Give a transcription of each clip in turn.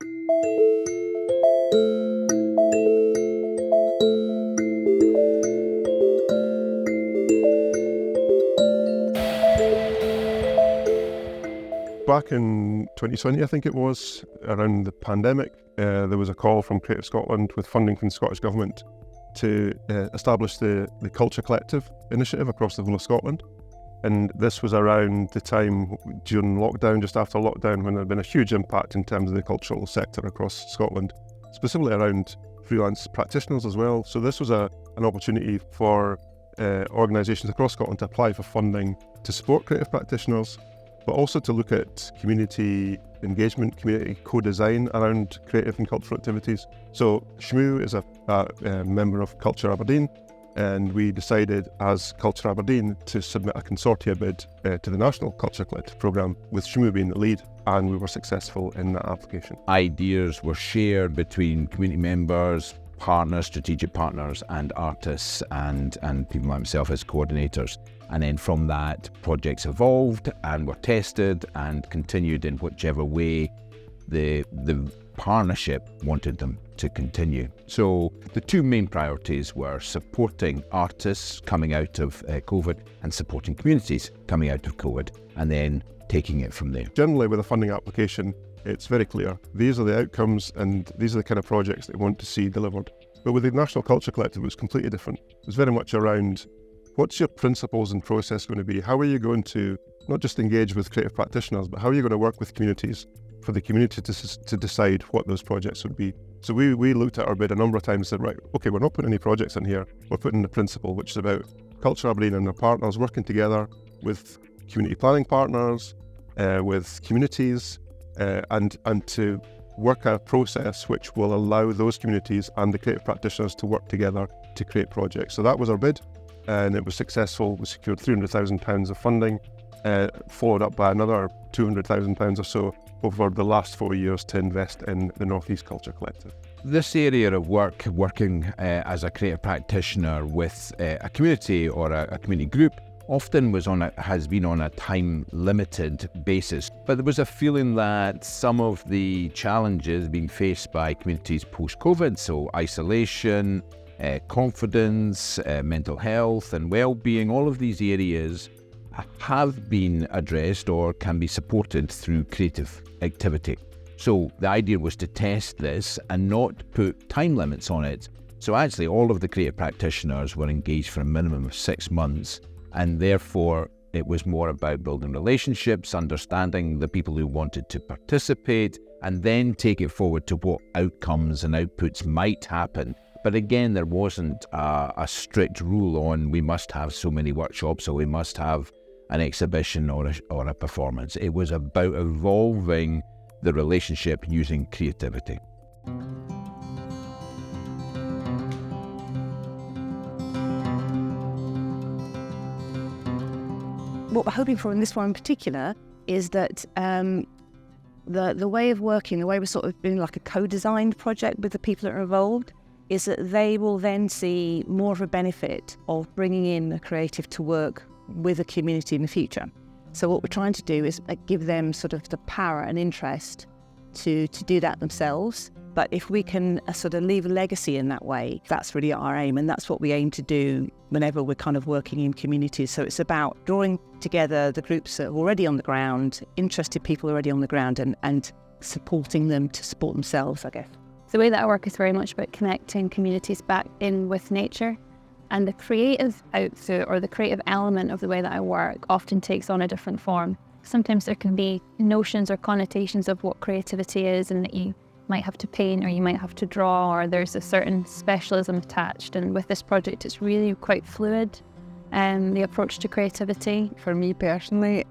Back in 2020, I think it was, around the pandemic, there was a call from Creative Scotland with funding from the Scottish Government to establish the Culture Collective initiative across the whole of Scotland. And this was around the time during lockdown, just after lockdown, when there had been a huge impact in terms of the cultural sector across Scotland, specifically around freelance practitioners as well. So this was an opportunity for organisations across Scotland to apply for funding to support creative practitioners, but also to look at community engagement, community co-design around creative and cultural activities. So SHMU is a member of Culture Aberdeen, and we decided as Culture Aberdeen to submit a consortia bid to the National Culture Collective programme, with SHMU being the lead, and we were successful in that application. Ideas were shared between community members, partners, strategic partners, and artists, and people like myself as coordinators. And then from that, projects evolved and were tested and continued in whichever way the partnership wanted them to continue. So the two main priorities were supporting artists coming out of COVID and supporting communities coming out of COVID, and then taking it from there. Generally, with a funding application, it's very clear. These are the outcomes and these are the kind of projects that we want to see delivered. But with the National Culture Collective, it was completely different. It was very much around, what's your principles and process going to be? How are you going to not just engage with creative practitioners, but how are you going to work with communities for the community to decide what those projects would be? So we looked at our bid a number of times and said, right, okay, we're not putting any projects in here. We're putting the principle, which is about Culture Aberdeen and their partners working together with community planning partners, with communities, and to work a process which will allow those communities and the creative practitioners to work together to create projects. So that was our bid, and it was successful. We secured £300,000 of funding, followed up by another £200,000 or so over the last 4 years to invest in the North East Culture Collective. This area of working as a creative practitioner with a community or a community group, often has been on a time-limited basis. But there was a feeling that some of the challenges being faced by communities post-COVID, so isolation, confidence, mental health and well-being, all of these areas have been addressed or can be supported through creative activity. So the idea was to test this and not put time limits on it. So actually all of the creative practitioners were engaged for a minimum of 6 months, and therefore it was more about building relationships, understanding the people who wanted to participate, and then take it forward to what outcomes and outputs might happen. But again, there wasn't a strict rule on we must have so many workshops or we must have an exhibition or a performance. It was about evolving the relationship using creativity. What we're hoping for in this one in particular is that the way of working, the way we're sort of doing like a co-designed project with the people that are involved, is that they will then see more of a benefit of bringing in a creative to work with a community in the future. So what we're trying to do is give them sort of the power and interest to do that themselves. But if we can sort of leave a legacy in that way, that's really our aim, and that's what we aim to do whenever we're kind of working in communities. So it's about drawing together the groups that are already on the ground, interested people already on the ground, and supporting them to support themselves, I guess. The way that I work is very much about connecting communities back in with nature. And the creative output or the creative element of the way that I work often takes on a different form. Sometimes there can be notions or connotations of what creativity is, and that you might have to paint or you might have to draw, or there's a certain specialism attached. And with this project, it's really quite fluid, the approach to creativity. For me personally,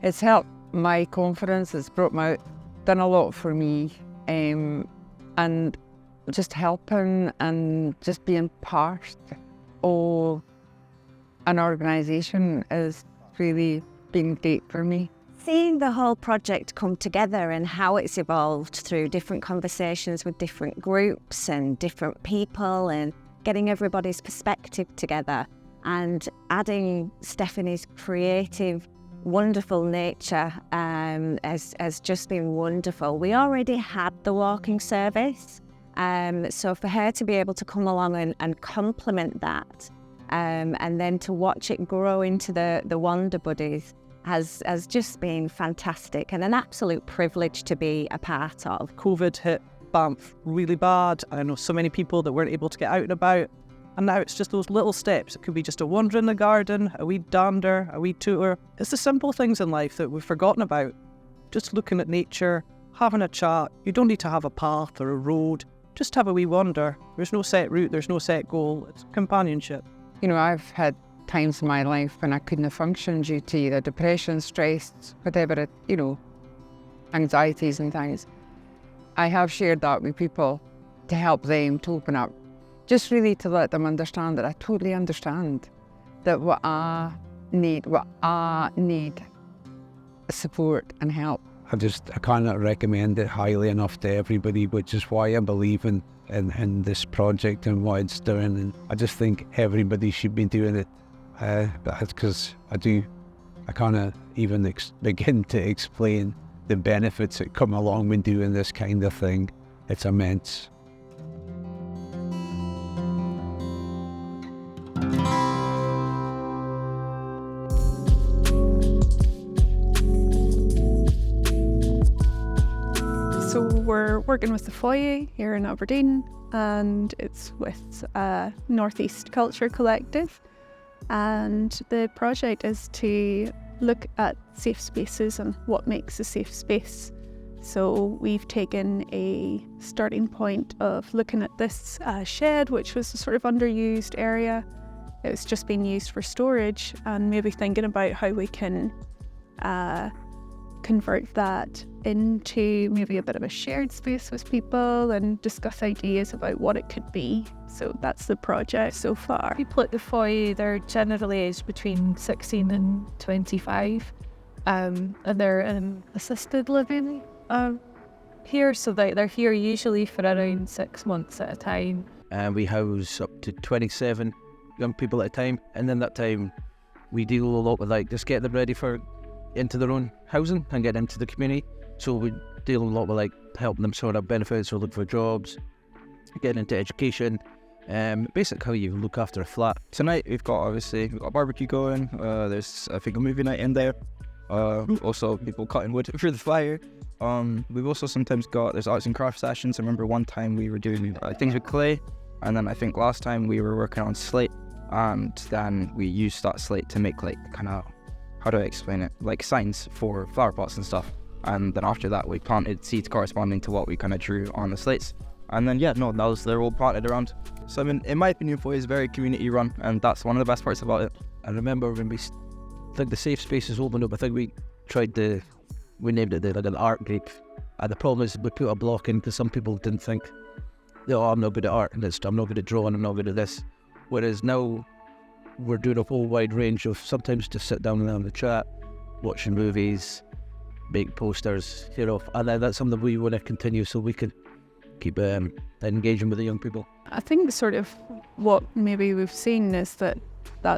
it's helped my confidence, it's done a lot for me, and just helping and just being part of an organisation has really been great for me. Seeing the whole project come together and how it's evolved through different conversations with different groups and different people, and getting everybody's perspective together, and adding Stephanie's creative wonderful nature has just been wonderful. We already had the walking service, so for her to be able to come along and complement that, and then to watch it grow into the Wander Buddies has just been fantastic and an absolute privilege to be a part of. COVID hit Banff really bad. I know so many people that weren't able to get out and about. And now it's just those little steps. It could be just a wander in the garden, a wee dander, a wee tutor. It's the simple things in life that we've forgotten about. Just looking at nature, having a chat. You don't need to have a path or a road. Just have a wee wander. There's no set route, there's no set goal. It's companionship. You know, I've had times in my life when I couldn't have functioned due to either depression, stress, whatever, anxieties and things. I have shared that with people to help them to open up. Just really to let them understand that I totally understand that what I need is support and help. I cannot recommend it highly enough to everybody, which is why I believe in this project and what it's doing. And I just think everybody should be doing it. Because I can't even begin to explain the benefits that come along with doing this kind of thing. It's immense. So we're working with the foyer here in Aberdeen, and it's with Northeast Culture Collective, and the project is to look at safe spaces and what makes a safe space. So we've taken a starting point of looking at this shed, which was a sort of underused area. It was just being used for storage, and maybe thinking about how we can convert that into maybe a bit of a shared space with people and discuss ideas about what it could be. So that's the project so far. People at the foyer, they're generally aged between 16 and 25, and they're in assisted living here, so they're here usually for around 6 months at a time. And we house up to 27 young people at a time, and in that time we deal a lot with just get them ready for into their own housing and get into the community. So we deal a lot with helping them sort out benefits or look for jobs, getting into education, basically how you look after a flat. Tonight we've got a barbecue going. There's I think a movie night in there. Also people cutting wood for the fire. We've also sometimes there's arts and crafts sessions. I remember one time we were doing things with clay, and then I think last time we were working on slate, and then we used that slate to make how do I explain it? Signs for flower pots and stuff. And then after that, we planted seeds corresponding to what we kind of drew on the slates. And then, they're all planted around. So, in my opinion, Foy is very community run, and that's one of the best parts about it. I remember when we think the safe spaces opened up, I think we named it the art group. And the problem is we put a block in because some people didn't think, I'm not good at art, and I'm not good at drawing, I'm not good at this. Whereas now, we're doing a whole wide range of sometimes just sit down and have a chat, watching movies, make posters, and then that's something we want to continue so we can keep engaging with the young people. I think sort of what maybe we've seen is that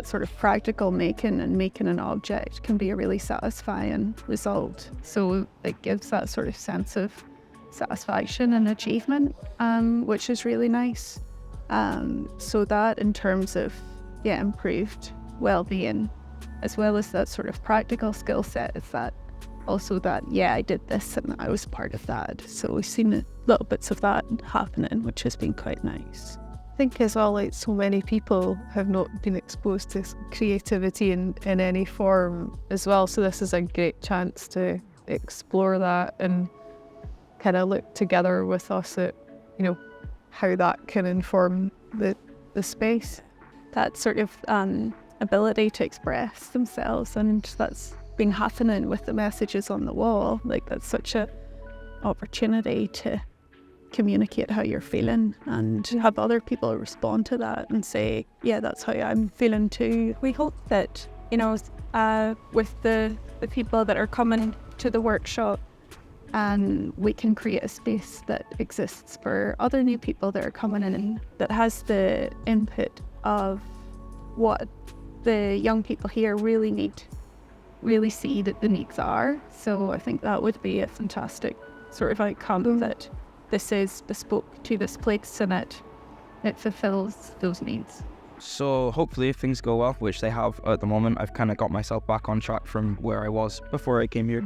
sort of practical making and making an object can be a really satisfying result. So it gives that sort of sense of satisfaction and achievement, which is really nice. So that in terms of improved well-being, as well as that sort of practical skill set, is that also that I did this and I was part of that. So we've seen little bits of that happening, which has been quite nice. I think as well, so many people have not been exposed to creativity in any form as well, so this is a great chance to explore that and kind of look together with us at how that can inform the space. That sort of ability to express themselves, and that's been happening with the messages on the wall. That's such a opportunity to communicate how you're feeling and have other people respond to that and say, that's how I'm feeling too. We hope that, with the people that are coming to the workshop, and we can create a space that exists for other new people that are coming in, that has the input of what the young people here really need really see that the needs are. So I think that would be a fantastic sort of outcome, that this is bespoke to this place and it fulfills those needs. So hopefully if things go well, which they have at the moment, I've kind of got myself back on track from where I was before I came here.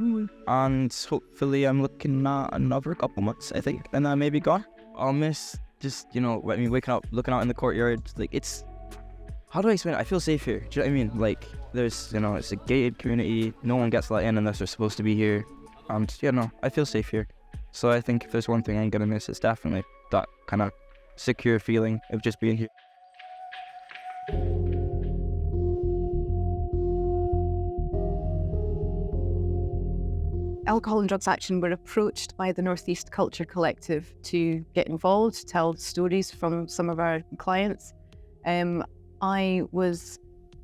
And hopefully I'm looking at another couple months, I think, and I may be gone. I'll miss just, waking up, looking out in the courtyard. Like, it's, how do I explain it? I feel safe here. Do you know what I mean? Like, there's, it's a gated community. No one gets let in unless they're supposed to be here. And, I feel safe here. So I think if there's one thing I'm going to miss, it's definitely that kind of secure feeling of just being here. Alcohol and Drugs Action were approached by the Northeast Culture Collective to get involved, to tell stories from some of our clients. I was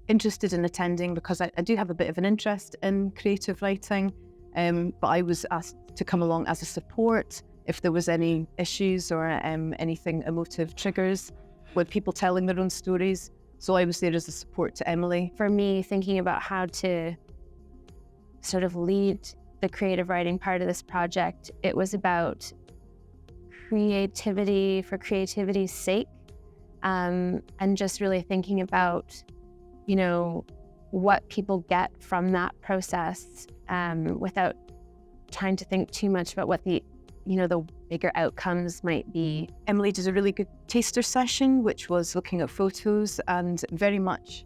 interested in attending because I do have a bit of an interest in creative writing, but I was asked to come along as a support if there was any issues or anything emotive triggers with people telling their own stories. So I was there as a support to Emily. For me, thinking about how to sort of lead the creative writing part of this project, it was about creativity for creativity's sake, and just really thinking about, what people get from that process, without trying to think too much about what the bigger outcomes might be. Emily did a really good taster session, which was looking at photos, and very much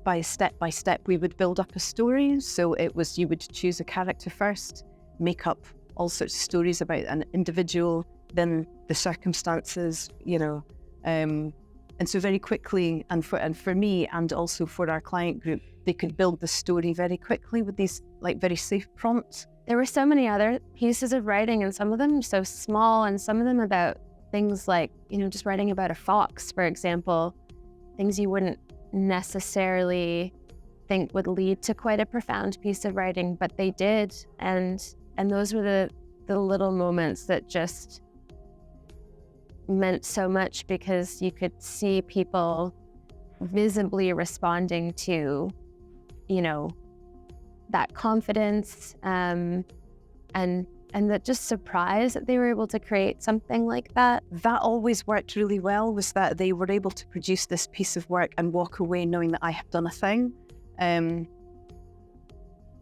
by step we would build up a story. So it was, you would choose a character first, make up all sorts of stories about an individual, then the circumstances, and so very quickly, and for me and also for our client group, they could build the story very quickly with these very safe prompts. There were so many other pieces of writing, and some of them so small, and some of them about things like, just writing about a fox, for example, things you wouldn't necessarily think would lead to quite a profound piece of writing, but they did. And those were the little moments that just meant so much, because you could see people visibly responding to, that confidence, and that just surprise that they were able to create something like that. That always worked really well, was that they were able to produce this piece of work and walk away knowing that I have done a thing.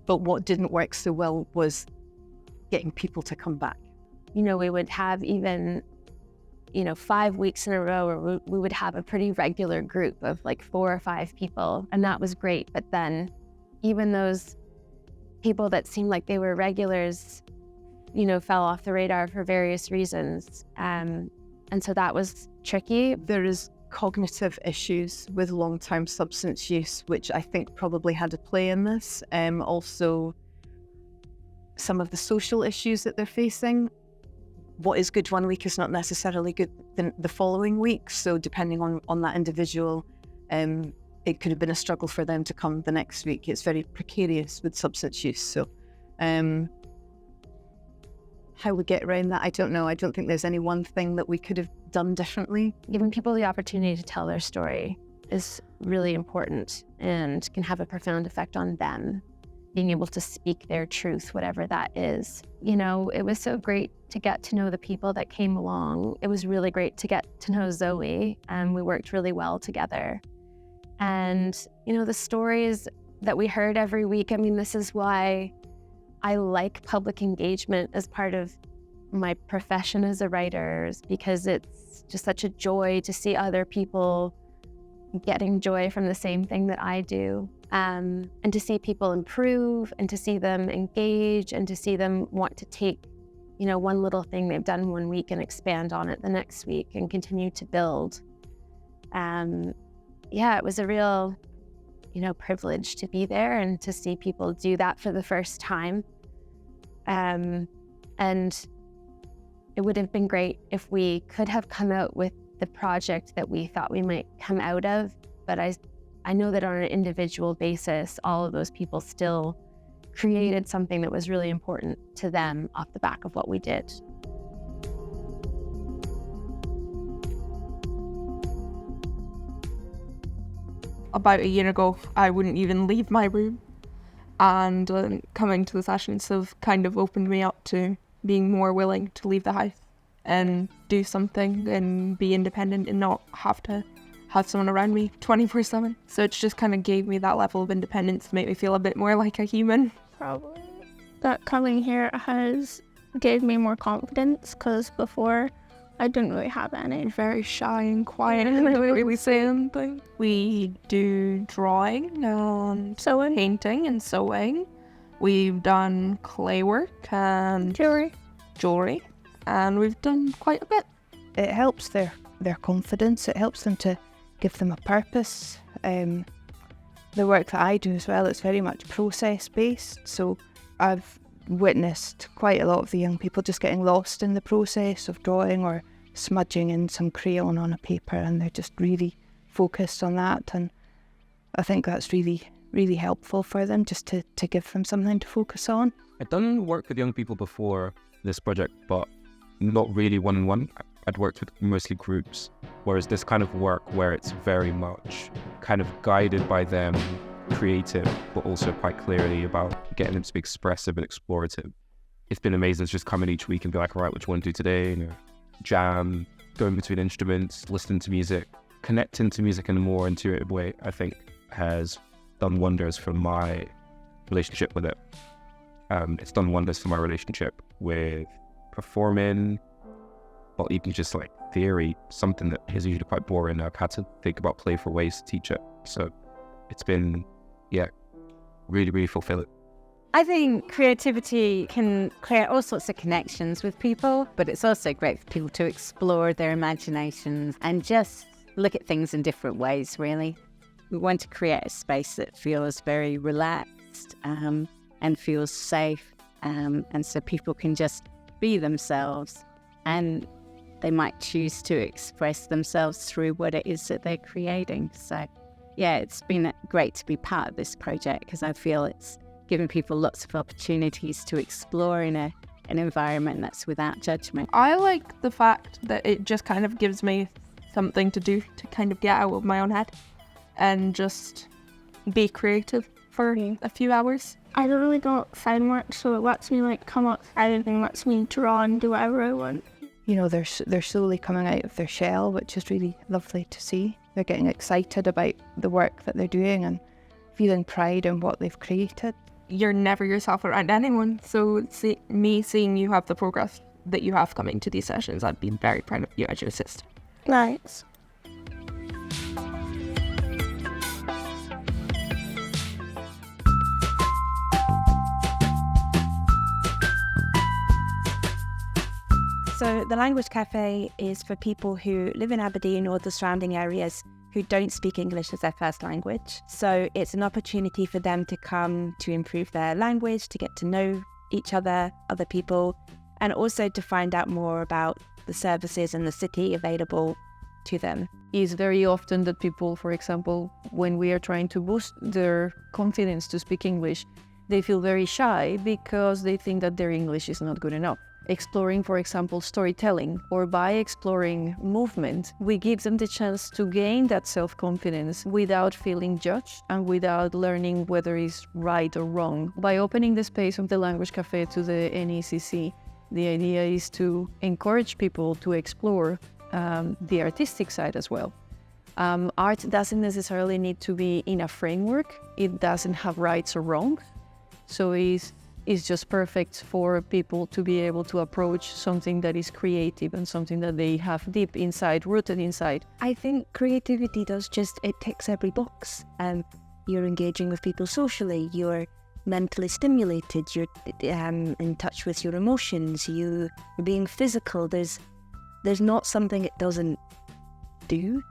But what didn't work so well was getting people to come back. We would have even 5 weeks in a row where we would have a pretty regular group of 4 or 5 people, and that was great. But then even those people that seemed like they were regulars, fell off the radar for various reasons. And so that was tricky. There is cognitive issues with long-term substance use, which I think probably had a play in this. Also, some of the social issues that they're facing. What is good one week is not necessarily good the following week. So depending on that individual, it could have been a struggle for them to come the next week. It's very precarious with substance use. So how we get around that, I don't know. I don't think there's any one thing that we could have done differently. Giving people the opportunity to tell their story is really important and can have a profound effect on them. Being able to speak their truth, whatever that is. It was so great to get to know the people that came along. It was really great to get to know Zoe, and we worked really well together. And, the stories that we heard every week, this is why I like public engagement as part of my profession as a writer, because it's just such a joy to see other people getting joy from the same thing that I do. And to see people improve, and to see them engage, and to see them want to take, one little thing they've done one week and expand on it the next week and continue to build. It was a real, privilege to be there and to see people do that for the first time. And it would have been great if we could have come out with the project that we thought we might come out of, but I know that on an individual basis, all of those people still created something that was really important to them off the back of what we did. About a year ago, I wouldn't even leave my room. and coming to the sessions have kind of opened me up to being more willing to leave the house and do something and be independent and not have to have someone around me 24/7. So it's just kind of gave me that level of independence to make me feel a bit more like a human. Probably that coming here has gave me more confidence, because before I didn't really have any. Very shy and quiet and I don't really say anything. We do drawing and Sewing, painting and sewing. We've done clay work and jewelry, and we've done quite a bit. It helps their confidence. It helps them to give them a purpose. The work that I do as well, it's very much process based. So I've witnessed quite a lot of the young people just getting lost in the process of drawing or smudging in some crayon on a paper, and they're just really focused on that. And I think that's really helpful for them, just to give them something to focus on. I'd done work with young people before this project, but not really one-on-one. I'd worked with mostly groups, whereas this kind of work where it's very much kind of guided by them, creative, but also quite clearly about getting them to be expressive and explorative. It's been amazing to just come in each week and be like, all right, which one to do today? You know, jam, going between instruments, listening to music, connecting to music in a more intuitive way, I think has done wonders for my relationship with it. It's done wonders for my relationship with performing, or even just like theory, something that is usually quite boring. I've had to think about playful ways to teach it. So it's been, really, really fulfilling. I think creativity can create all sorts of connections with people, but it's also great for people to explore their imaginations and just look at things in different ways, really. We want to create a space that feels very relaxed and feels safe, and so people can just be themselves, and they might choose to express themselves through what it is that they're creating. So yeah, it's been great to be part of this project, because I feel it's given people lots of opportunities to explore in an environment that's without judgment. I like the fact that it just kind of gives me something to do to kind of get out of my own head and just be creative for a few hours. I don't really do fine work, so it lets me come outside and lets me draw and do whatever I want. You know, they're slowly coming out of their shell, which is really lovely to see. They're getting excited about the work that they're doing and feeling pride in what they've created. You're never yourself around anyone, so seeing you have the progress that you have coming to these sessions, I'd be very proud of you as your sister. Nice. So the Language Cafe is for people who live in Aberdeen or the surrounding areas who don't speak English as their first language. So it's an opportunity for them to come to improve their language, to get to know each other, other people, and also to find out more about the services in the city available to them. It's very often that people, for example, when we are trying to boost their confidence to speak English, they feel very shy because they think that their English is not good enough. Exploring, for example, storytelling, or by exploring movement, we give them the chance to gain that self-confidence without feeling judged and without learning whether it's right or wrong. By opening the space of the Language Cafe to the NECC, the idea is to encourage people to explore the artistic side as well. Art doesn't necessarily need to be in a framework. It doesn't have rights or wrong. So it's just perfect for people to be able to approach something that is creative and something that they have deep inside, rooted inside. I think creativity it ticks every box. You're engaging with people socially, you're mentally stimulated, you're in touch with your emotions, you're being physical. There's not something it doesn't do.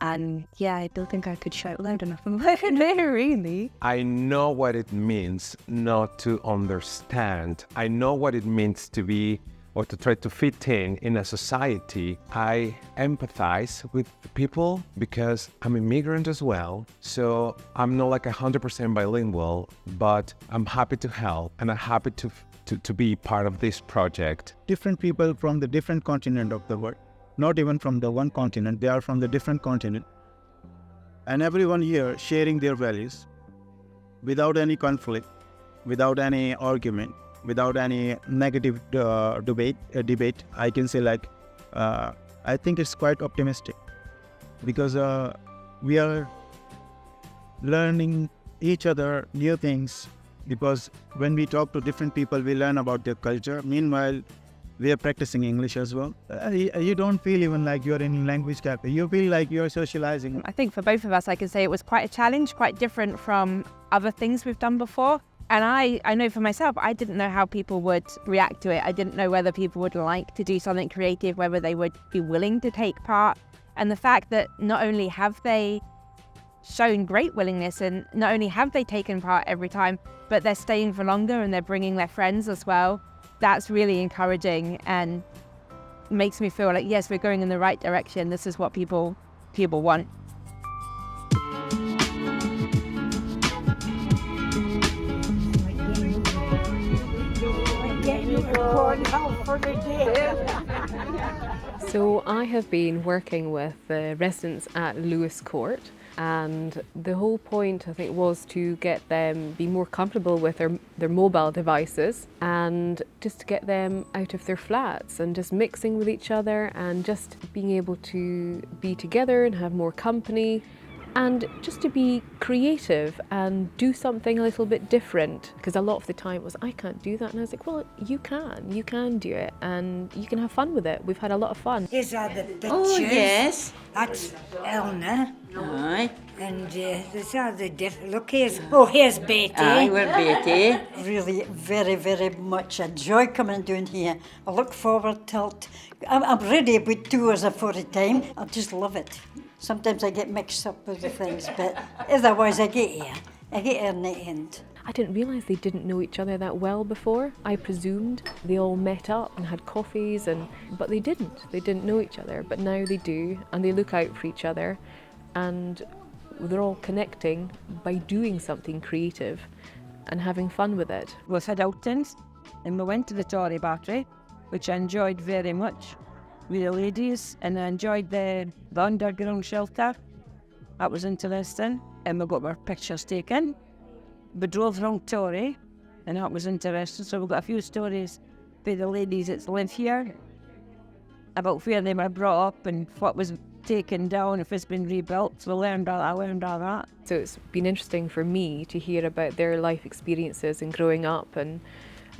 And yeah, I don't think I could shout loud enough about it there, really. I know what it means not to understand. I know what it means to be or to try to fit in a society. I empathize with people because I'm immigrant as well. So I'm not 100% bilingual, but I'm happy to help and I'm happy to be part of this project. Different people from the different continent of the world. Not even from the one continent, they are from the different continent. And everyone here sharing their values without any conflict, without any argument, without any negative debate, I can say like, I think it's quite optimistic because we are learning each other new things, because when we talk to different people, we learn about their culture. Meanwhile, we are practicing English as well. You don't feel even like you're in language cafe. You feel like you're socializing. I think for both of us, I can say it was quite a challenge, quite different from other things we've done before. And I know for myself, I didn't know how people would react to it. I didn't know whether people would like to do something creative, whether they would be willing to take part. And the fact that not only have they shown great willingness and not only have they taken part every time, but they're staying for longer and they're bringing their friends as well. That's really encouraging and makes me feel like, yes, we're going in the right direction. This is what people want. So I have been working with the residents at Lewis Court, and the whole point, I think, was to get them be more comfortable with their mobile devices and just to get them out of their flats and just mixing with each other and just being able to be together and have more company and just to be creative and do something a little bit different, because a lot of the time it was, I can't do that, and I was like, well, you can do it and you can have fun with it. We've had a lot of fun. These are the pictures. Oh, yes. That's Eleanor. Aye. And these are the look, here's Betty. Aye, we're Betty. Really, very, very much enjoy coming down here. I look forward to it. I'm ready about 2 hours before the time. I just love it. Sometimes I get mixed up with the things, but otherwise I get here. I get here in the end. I didn't realise they didn't know each other that well before. I presumed they all met up and had coffees, but they didn't. They didn't know each other, but now they do, and they look out for each other, and they're all connecting by doing something creative and having fun with it. We had outings, and we went to the Tory Battery, which I enjoyed very much with the ladies, and I enjoyed the underground shelter. That was interesting, and we got our pictures taken. We drove around Tory, and that was interesting. So we got a few stories by the ladies that live here about where they were brought up and what was taken down, if it's been rebuilt. So we learned all that. So it's been interesting for me to hear about their life experiences and growing up and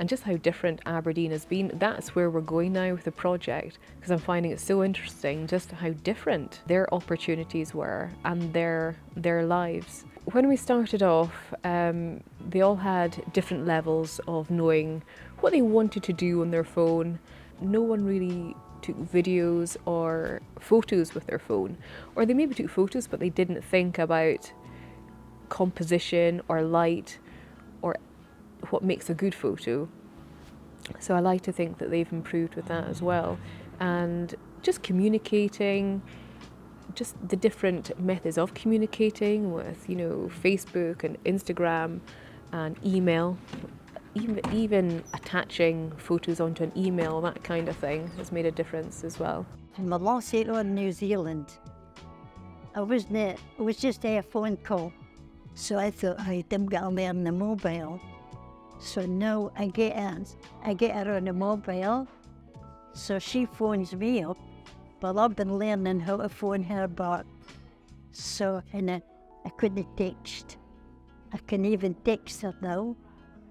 just how different Aberdeen has been. That's where we're going now with the project, because I'm finding it so interesting just how different their opportunities were and their lives. When we started off, they all had different levels of knowing what they wanted to do on their phone. No one really took videos or photos with their phone, or they maybe took photos but they didn't think about composition or light or what makes a good photo. So I like to think that they've improved with that as well, and just communicating, just the different methods of communicating with, Facebook and Instagram and email, even attaching photos onto an email, that kind of thing has made a difference as well. In my last year in New Zealand, it was just a phone call. So I thought, I'm going to learn the mobile. So now I get her on the mobile. So she phones me up, but I've been learning how to phone her back. So, and I couldn't text. I can even text her now.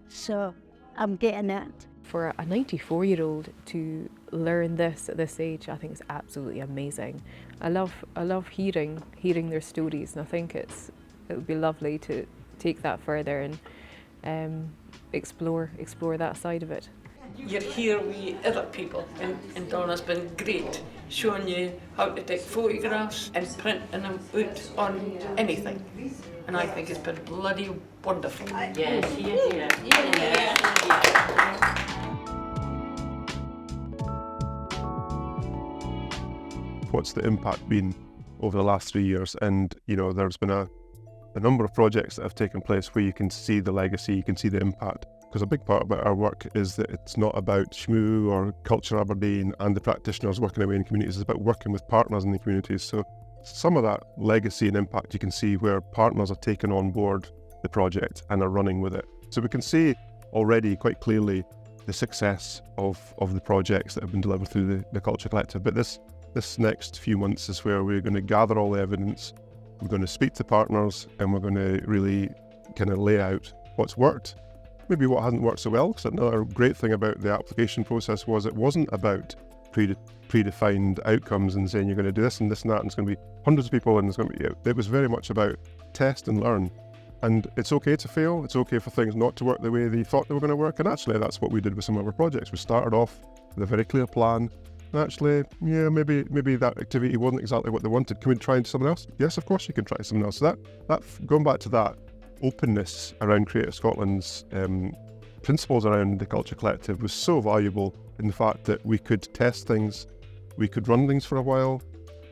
So I'm getting it. For a 94-year-old to learn this at this age, I think it's absolutely amazing. I love hearing their stories, and I think it would be lovely to take that further and explore that side of it. You're here with other people, and Donna's been great, showing you how to take photographs and printing them out on anything. And I think it's been bloody wonderful. Yes, yes. What's the impact been over the last 3 years? And there's been a number of projects that have taken place where you can see the legacy, you can see the impact. Because a big part about our work is that it's not about SHMU or Culture Aberdeen and the practitioners working away in communities. It's about working with partners in the communities. So some of that legacy and impact you can see where partners are taken on board the project and are running with it. So we can see already quite clearly the success of the projects that have been delivered through the Culture Collective. But this next few months is where we're going to gather all the evidence, we're going to speak to partners, and we're going to really kind of lay out what's worked, maybe what hasn't worked so well. So another great thing about the application process was it wasn't about predefined outcomes and saying you're going to do this and this and that, and it's going to be hundreds of people and it's going to be, it was very much about test and learn. And it's okay to fail, it's okay for things not to work the way they thought they were going to work, and actually that's what we did with some of our projects. We started off with a very clear plan, and actually, maybe that activity wasn't exactly what they wanted. Can we try something else? Yes, of course you can try something else. So that going back to that openness around Creative Scotland's principles around the Culture Collective was so valuable in the fact that we could test things, we could run things for a while,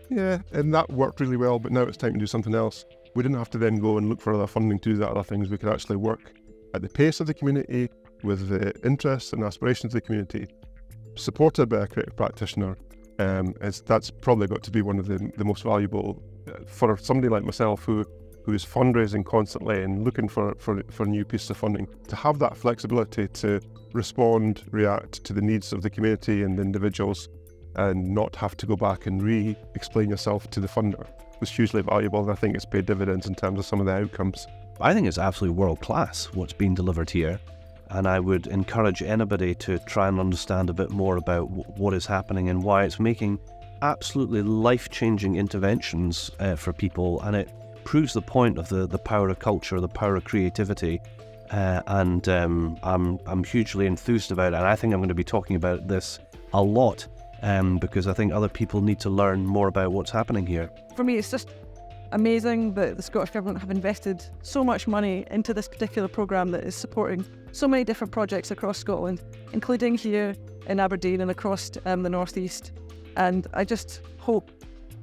and that worked really well, but now it's time to do something else. We didn't have to then go and look for other funding to do that other things. We could actually work at the pace of the community, with the interests and aspirations of the community, supported by a creative practitioner. That's probably got to be one of the most valuable for somebody like myself who is fundraising constantly and looking for new pieces of funding, to have that flexibility to respond, react to the needs of the community and the individuals, and not have to go back and re-explain yourself to the funder was hugely valuable, and I think it's paid dividends in terms of some of the outcomes. I think it's absolutely world class what's being delivered here, and I would encourage anybody to try and understand a bit more about what is happening and why it's making absolutely life-changing interventions for people, and it proves the point of the power of culture, the power of creativity, and I'm hugely enthused about it, and I think I'm going to be talking about this a lot because I think other people need to learn more about what's happening here. For me, it's just amazing that the Scottish Government have invested so much money into this particular programme that is supporting so many different projects across Scotland, including here in Aberdeen and across the North East. And I just hope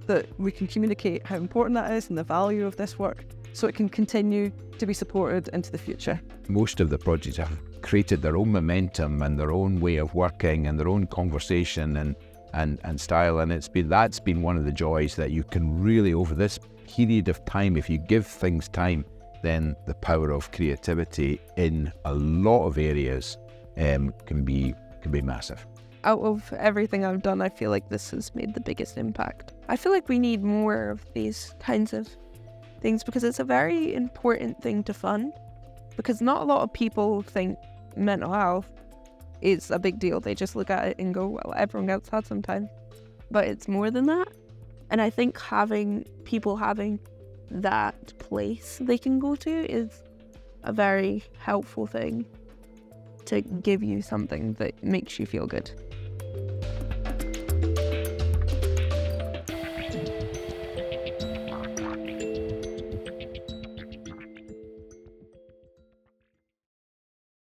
that we can communicate how important that is and the value of this work so it can continue to be supported into the future. Most of the projects have created their own momentum and their own way of working and their own conversation and style, and that's been one of the joys, that you can really, over this period of time, if you give things time, then the power of creativity in a lot of areas can be massive. Out of everything I've done, I feel like this has made the biggest impact. I feel like we need more of these kinds of things because it's a very important thing to fund, because not a lot of people think mental health is a big deal. They just look at it and go, well, everyone gets that sometimes. But it's more than that. And I think people having that place they can go to is a very helpful thing to give you something that makes you feel good.